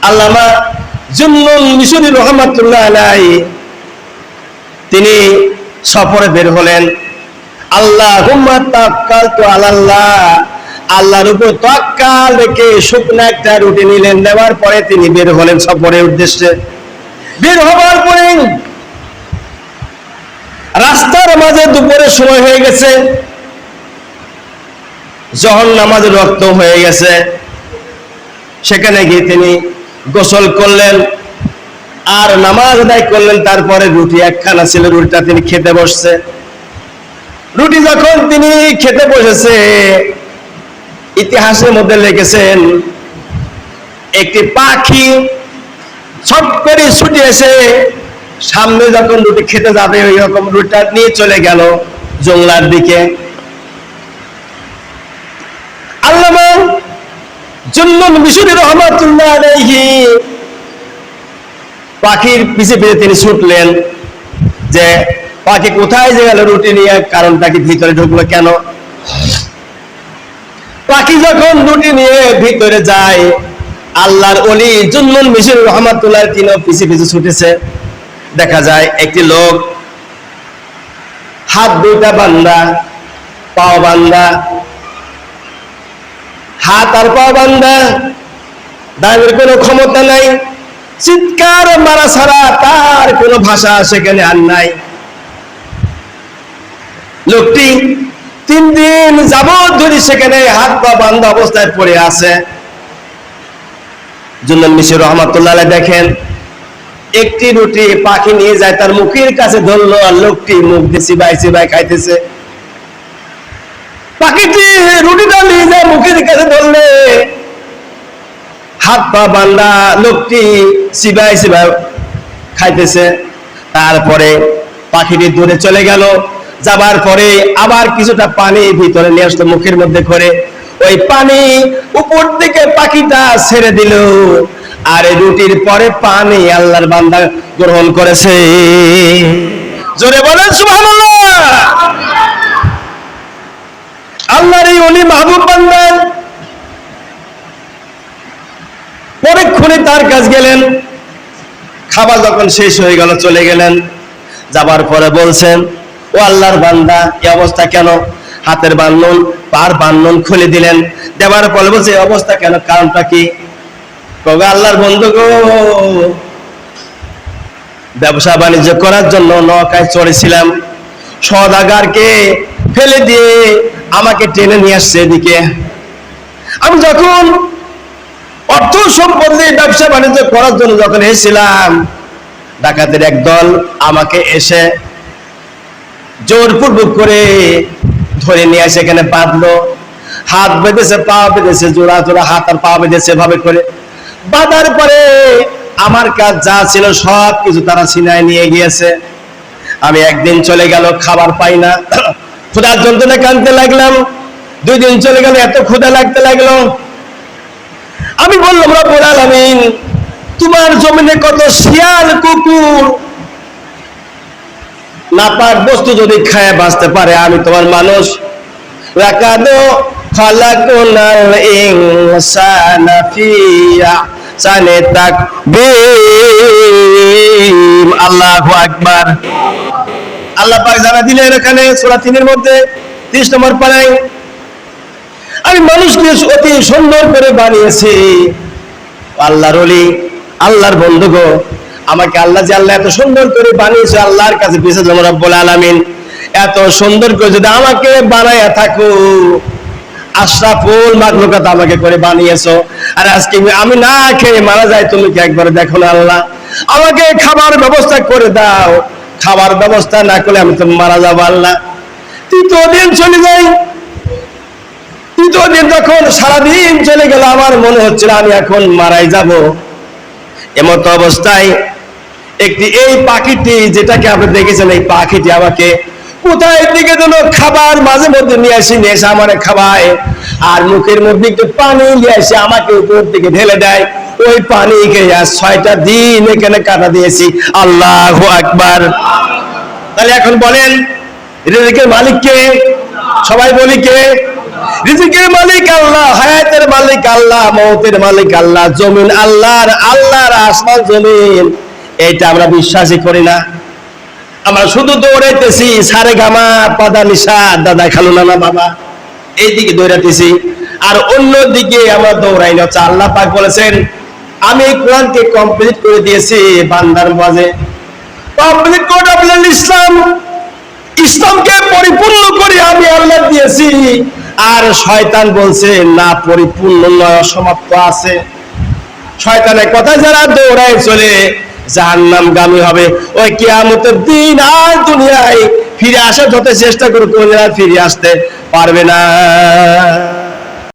আল্লামা জুন্নুন মিশরি রহমাতুল্লাহ আলাইহি তিনি সফরে বের হলেন। আল্লাহুম্মা তাওয়াক্কালতু আলাল্লাহ, আল্লাহর উপর তাওয়াক্কাল রেখে শুকনো একটা রুটি নিলেন। নেওয়ার পরে তিনি বের হলেন সফরের উদ্দেশ্যে। বের হওয়ার পরে রাস্তার মাঝে দুপুরের সময় হয়ে গেছে, জহর নামাজের রক্ত হয়ে গেছে। সেখানে গিয়ে তিনি গোসল করলেন আর নামাজ আদায় করলেন। তারপরে রুটি একখানা ছিল, রুটিটা তিনি খেতে বসছে। রুটি যখন তিনি খেতে বসেছে, ইতিহাসের মধ্যে লিখেছেন একটি পাখি ছট করে ছুটে এসে সামনে যখন রুটি খেতে যাবে ওই রকম রুটিটা নিয়ে চলে গেল জংলার দিকে। আল্লামা জুন্নুন মিশরি রহমাতুল্লাহ আলাইহি পাখির পিছে পিছে তিনি ছুটলেন যে পাখি কোথায় যে গেল রুটি নিয়ে, কারণটা কি ভিতরে ঢুকলো কেন? পাখি যখন রুটি নিয়ে ভিতরে যায়, আল্লাহর ওলি জুন্নুন মিশরি রহমাতুল্লাহ তিনি পিছে পিছে ছুটেছে। দেখা যায় একটি লোক হাত দুইটা বান্ধা, পাও বান্ধা, হাত আর পা বান্ধা, দাঁড়ের কোনো ক্ষমতা নাই, চিৎকার মারা ছাড়া তার কোনো ভাষা সেখানে আর নাই। লোকটি 3 দিন যাবত ধরে সেখানে হাত পা বান্ধা অবস্থায় পড়ে আছে। জুন্নুন মিশরি রহমাতুল্লাহ আলাইহি দেখেন একটি রুটি পাখি নিয়ে যায়, তার মুখের কাছে ধরলো আর লোকটি মুখ দিয়ে চিবাই চিবাই খাইতেছে। পাখিটি রুটিটা নিয়ে যায় মুখের কাছে ধরলে হাত পা বান্ধা লোকটি চিবাই চিবাই খাইতেছে। তারপরে পাখিটি দূরে চলে গেল। যাবার পরে আবার কিছুটা পানি ভিতরে নিয়ে আসলো মুখের মধ্যে করে। ওই পানি উপর থেকে পাখিটা ছেড়ে দিল আর এই রুটির পরে পানি আল্লাহর বান্দা গ্রহণ করেছে। জোরে বলেন সুবহানাল্লাহ। আল্লাহর এই ওলি মাহবুব বান্দা পরক্ষণে তার কাজ গেলেন। খাবার যখন শেষ হয়ে গেল চলে গেলেন। যাবার পরে বলছেন, ও আল্লাহর বান্দা এই অবস্থা কেন? হাতের বান্ধন পার বান্ধন খুলে দিলেন। দেওয়ার পরে বলছে এই অবস্থা কেন, কারণটা কি? কবে আল্লাহর বন্ধু গো, ব্যবসা বাণিজ্য করার জন্য নৌকায় চড়েছিলাম, সওদাগরকে ফেলে দিয়ে আমাকে টেনে নিয়ে আসছে এদিকে। আমি যখন অর্থ সম্পদে ব্যবসা বাণিজ্য করার জন্য যখন এসেছিলাম, ডাকাতের একদল আমাকে এসে জোরপূর্বক করে ধরে নিয়ে এসে এখানে বাঁধলো। হাত বেঁধেছে, পা বেঁধেছে, জোড়া জোড়া হাত আর পা বেঁধেছে এভাবে করে। বাঁধার পরে আমার কাজ যা ছিল সব কিছু তারা ছিনায় নিয়ে গিয়েছে। আমি একদিন চলে গেল, খাবার পাই না, ক্ষুধার যন্ত্রণায় কাঁদতে লাগলাম। 2 দিন চলে গেল, এত ক্ষুধা লাগতে লাগলো। আমি বললাম রব্বুল আলামিন, তোমার জমিনে কত শিয়াল কুকুর নাপাক বস্তু যদি খায় বাঁচতে পারে, আমি তোমার মানুষ। লাকাদ খালাকনাল ইনসানা ফি আহসানি তাকবীম। আল্লাহু আকবার। আল্লাহ পাক জানা দিলেন এখানে সূরা 3 এর মধ্যে 30 নম্বর পারায়, আমি মানুষকে অতি সুন্দর করে বানিয়েছি। আল্লাহর ওলি, আল্লাহর বন্ধু গো, আমাকে আল্লাহ যে আল্লাহ এত সুন্দর করে বানিয়েছে, আল্লাহর কাছে পিছে জমা রব্বুল আলামিন এত সুন্দর করে যদি আমাকে বানায়া থাকো, আশরাফুল মাখলুকাত আমাকে করে বানিয়েছো, আর আজকে আমি না খেয়ে মারা যাই, তুমি কি একবার দেখো না আল্লাহ? আমাকে খাবার ব্যবস্থা করে দাও। খাবার ব্যবস্থা না করলে আমি তো মারা যাবো আল্লাহ। 3য় দিন চলে যাই। 3য় দিন যখন সারাদিন চলে গেল, আমার মনে হচ্ছিল আমি এখন মারাই যাব। এমত অবস্থায় একটি এই পাখিটি, যেটাকে আপনি দেখেছেন, এই পাখিটি আমাকে কোথায় থেকে যেন খাবার মাঝে মধ্যে নিয়ে এসে আমার খাওয়ায়, আর মুখের মধ্যে একটু পানি নিয়ে এসে আমাকে উপর থেকে ঢেলে দেয়। ওই পানি খেয়ে 6টা দিন এখানে কাটা দিয়েছি। আল্লাহু আকবার। তাহলে এখন বলেন রিজিকের মালিক কে? সবাই বলি কে? রিজিকের মালিক আল্লাহ, হায়াতের মালিক আল্লাহ, মৌতের মালিক আল্লাহ, জমিন আল্লাহর, আল্লাহর আসমান জমিন, এইটা আমরা বিশ্বাসই করি না। আমরা শুধু দৌড়াইতেছি সারে গামা পাদা নিশা দাদা খালু নানা বাবা, এইদিকে দৌড়াইতেছি, আর অন্যদিকে আমরা দৌড়াই না। আল্লাহ পাক বলেছেন আমি কোরআনকে কমপ্লিট করে দিয়েছি বান্দার মাঝে, কমপ্লিট করে আপনার ইসলাম, ইসলামকে পরিপূর্ণ করে আমি আল্লাহ দিয়েছি। আর শয়তান বলছে না পরিপূর্ণ নয়, অসমাপ্ত আছে। শয়তানের কথা যারা দৌড়ায় চলে জাহান্নামগামী হবে। ওই কিয়ামতের দিন আর দুনিয়ায় ফিরে আসার যত চেষ্টা করুক ফিরে আসতে পারবে না।